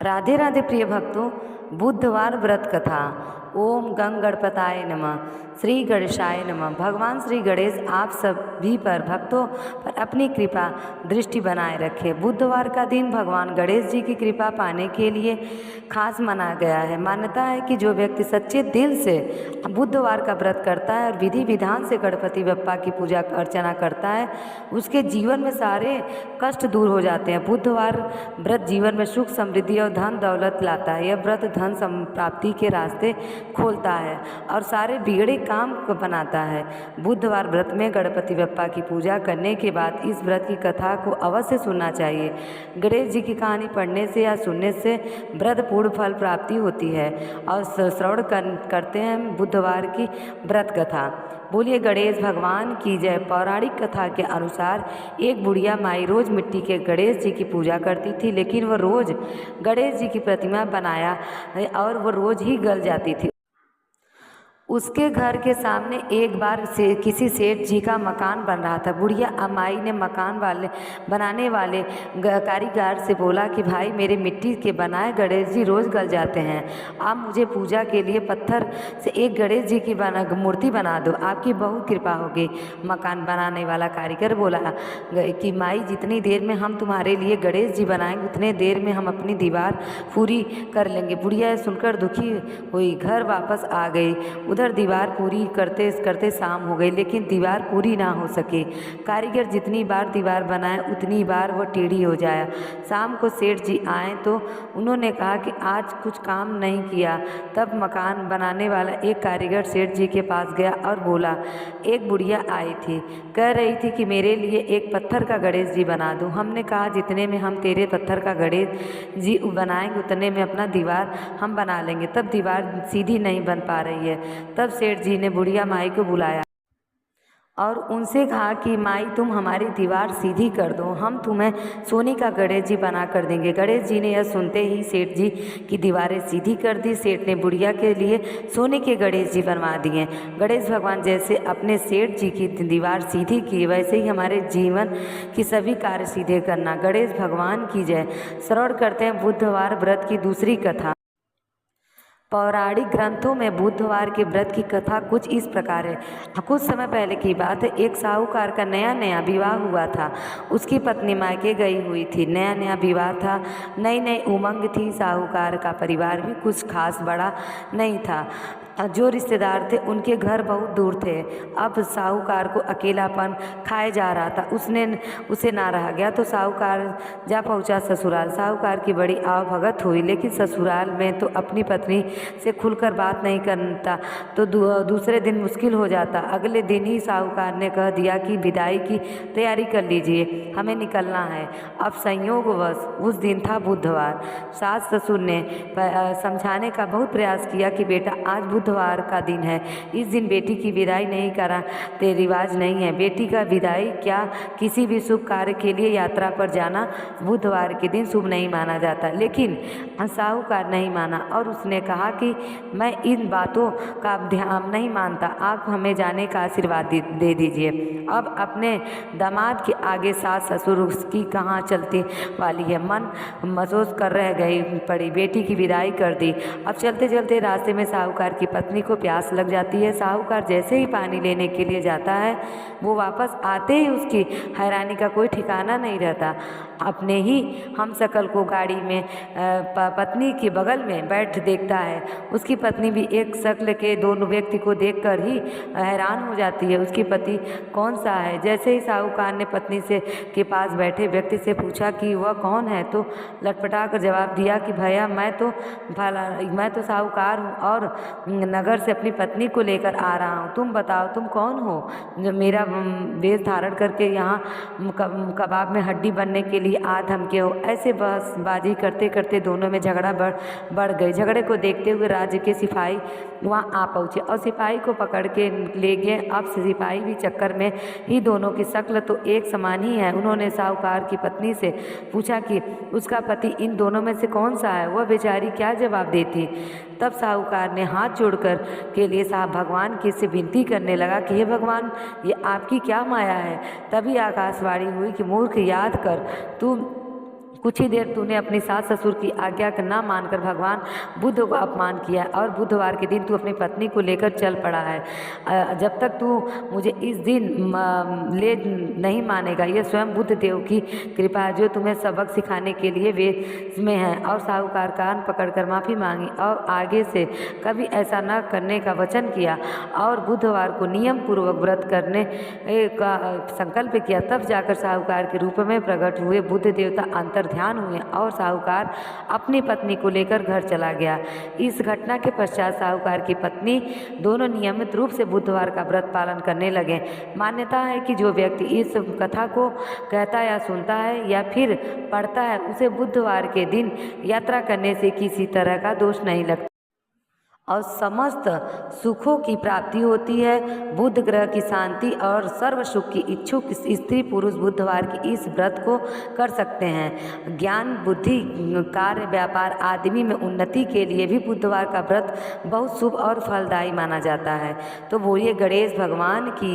राधे राधे प्रिय भक्तों, बुधवार व्रत कथा। ओम गंग गणपताय नमः, श्री गणेशाय नमः। भगवान श्री गणेश आप सभी पर भक्तों पर अपनी कृपा दृष्टि बनाए रखे। बुधवार का दिन भगवान गणेश जी की कृपा पाने के लिए खास मनाया गया है। मान्यता है कि जो व्यक्ति सच्चे दिल से बुधवार का व्रत करता है और विधि विधान से गणपति बप्पा की पूजा अर्चना करता है, उसके जीवन में सारे कष्ट दूर हो जाते हैं। बुधवार व्रत जीवन में सुख समृद्धि और धन दौलत लाता है। यह व्रत धन प्राप्ति के रास्ते खोलता है और सारे बिगड़े काम को बनाता है। बुधवार व्रत में गणपति बप्पा की पूजा करने के बाद इस व्रत की कथा को अवश्य सुनना चाहिए। गणेश जी की कहानी पढ़ने से या सुनने से व्रत पूर्ण फल प्राप्ति होती है। और श्रवण करते हैं बुधवार की व्रत कथा। बोलिए गणेश भगवान की जय। पौराणिक कथा के अनुसार एक बुढ़िया माई रोज मिट्टी के गणेश जी की पूजा करती थी, लेकिन वह रोज गणेश जी की प्रतिमा बनाया और वह रोज ही गल जाती थी। उसके घर के सामने एक बार से किसी सेठ जी का मकान बन रहा था। बुढ़िया अमाई ने मकान बनाने वाले कारीगर से बोला कि भाई, मेरे मिट्टी के बनाए गणेश जी रोज़ गल जाते हैं, आप मुझे पूजा के लिए पत्थर से एक गणेश जी की मूर्ति बना दो, आपकी बहुत कृपा होगी। मकान बनाने वाला कारीगर बोला कि माई, जितनी देर में हम तुम्हारे लिए गणेश जी बनाएंगे उतने देर में हम अपनी दीवार पूरी कर लेंगे। बुढ़िया सुनकर दुखी हुई, घर वापस आ गई। उधर दीवार पूरी करते करते शाम हो गई, लेकिन दीवार पूरी ना हो सके। कारीगर जितनी बार दीवार बनाए उतनी बार वो टेढ़ी हो जाए। शाम को सेठ जी आए तो उन्होंने कहा कि आज कुछ काम नहीं किया। तब मकान बनाने वाला एक कारीगर सेठ जी के पास गया और बोला, एक बुढ़िया आई थी, कह रही थी कि मेरे लिए एक पत्थर का गणेश जी बना दो। हमने कहा जितने में हम तेरे पत्थर का गणेश जी बनाएंगे उतने में अपना दीवार हम बना लेंगे। तब दीवार सीधी नहीं बन पा रही है। तब सेठ जी ने बुढ़िया माई को बुलाया और उनसे कहा कि माई, तुम हमारी दीवार सीधी कर दो, हम तुम्हें सोने का गणेश जी बना कर देंगे। गणेश जी ने यह सुनते ही सेठ जी की दीवारें सीधी कर दी। सेठ ने बुढ़िया के लिए सोने के गणेश जी बनवा दिए। गणेश भगवान जैसे अपने सेठ जी की दीवार सीधी की, वैसे ही हमारे जीवन की सभी कार्य सीधे करना। गणेश भगवान की जय। श्रवण करते हैं बुधवार व्रत की दूसरी कथा। पौराणिक ग्रंथों में बुधवार के व्रत की कथा कुछ इस प्रकार है। कुछ समय पहले की बात है, एक साहूकार का नया नया विवाह हुआ था। उसकी पत्नी मायके गई हुई थी। नया नया विवाह था, नई नई उमंग थी। साहूकार का परिवार भी कुछ खास बड़ा नहीं था। जो रिश्तेदार थे उनके घर बहुत दूर थे। अब साहूकार को अकेलापन खाए जा रहा था। उसे ना रहा गया तो साहूकार जा पहुंचा ससुराल। साहूकार की बड़ी आवभगत हुई, लेकिन ससुराल में तो अपनी पत्नी से खुलकर बात नहीं करता तो दूसरे दिन मुश्किल हो जाता। अगले दिन ही साहूकार ने कह दिया कि विदाई की तैयारी कर लीजिए, हमें निकलना है। अब संयोगवश उस दिन था बुधवार। सास ससुर ने समझाने का बहुत प्रयास किया कि बेटा, आज बुधवार का दिन है, इस दिन बेटी की विदाई नहीं कराते रिवाज नहीं है। बेटी का विदाई क्या, किसी भी शुभ कार्य के लिए यात्रा पर जाना बुधवार के दिन शुभ नहीं माना जाता। लेकिन साहूकार नहीं माना और उसने कहा कि मैं इन बातों का ध्यान नहीं मानता, आप हमें जाने का आशीर्वाद दे दीजिए। अब अपने दामाद के आगे सास ससुर उसकी कहाँ चलती वाली है, मन महसूस कर रह गई पड़ी। बेटी की विदाई कर दी। अब चलते चलते रास्ते में साहूकार की पत्नी को प्यास लग जाती है। साहूकार जैसे ही पानी लेने के लिए जाता है, वो वापस आते ही उसकी हैरानी का कोई ठिकाना नहीं रहता। अपने ही हमशक्ल को गाड़ी में पत्नी के बगल में बैठ देखता है। उसकी पत्नी भी एक शक्ल के दोनों व्यक्ति को देखकर ही हैरान हो जाती है। उसकी पति कौन सा है? जैसे ही साहूकार ने पत्नी से के पास बैठे व्यक्ति से पूछा कि वह कौन है, तो लटपटा कर जवाब दिया कि भैया, मैं तो साहूकार हूँ और नगर से अपनी पत्नी को लेकर आ रहा हूँ। तुम बताओ, तुम कौन हो जो मेरा वेश धारण करके यहाँ कबाब में हड्डी बनने के लिए आ धमके हो? ऐसे बहसबाजी करते करते दोनों में झगड़ा बढ़ गई। झगड़े को देखते हुए राज्य के सिपाही वहाँ आ पहुँचे और सिपाही को पकड़ के ले गए। अब सिपाही भी चक्कर में ही दोनों की शक्ल तो एक समान ही है। उन्होंने साहूकार की पत्नी से पूछा कि उसका पति इन दोनों में से कौन सा है। वह बेचारी क्या जवाब देती। तब साहूकार ने हाथ जोड़कर के लिए साहब भगवान की से विनती करने लगा कि हे भगवान, ये आपकी क्या माया है। तभी आकाशवाणी हुई कि मूर्ख, याद कर, तू कुछ ही देर तूने अपनी सास ससुर की आज्ञा का न मानकर भगवान बुद्ध को अपमान किया और बुधवार के दिन तू अपनी पत्नी को लेकर चल पड़ा है। जब तक तू मुझे इस दिन ले नहीं मानेगा, यह स्वयं बुद्ध देव की कृपा है जो तुम्हें सबक सिखाने के लिए वेश में है। और साहूकार कान पकड़कर माफ़ी मांगी और आगे से कभी ऐसा न करने का वचन किया और बुधवार को नियम पूर्वक व्रत करने का संकल्प किया। तब जाकर साहूकार के रूप में प्रकट हुए बुद्ध देवता अंतर ध्यान हुए और साहूकार अपनी पत्नी को लेकर घर चला गया। इस घटना के पश्चात साहूकार की पत्नी दोनों नियमित रूप से बुधवार का व्रत पालन करने लगे। मान्यता है कि जो व्यक्ति इस कथा को कहता या सुनता है या फिर पढ़ता है उसे बुधवार के दिन यात्रा करने से किसी तरह का दोष नहीं लगता और समस्त सुखों की प्राप्ति होती है। बुध ग्रह की शांति और सर्व सुख की इच्छुक स्त्री पुरुष बुधवार की इस व्रत को कर सकते हैं। ज्ञान बुद्धि कार्य व्यापार आदमी में उन्नति के लिए भी बुधवार का व्रत बहुत शुभ और फलदायी माना जाता है। तो बोलिए गणेश भगवान की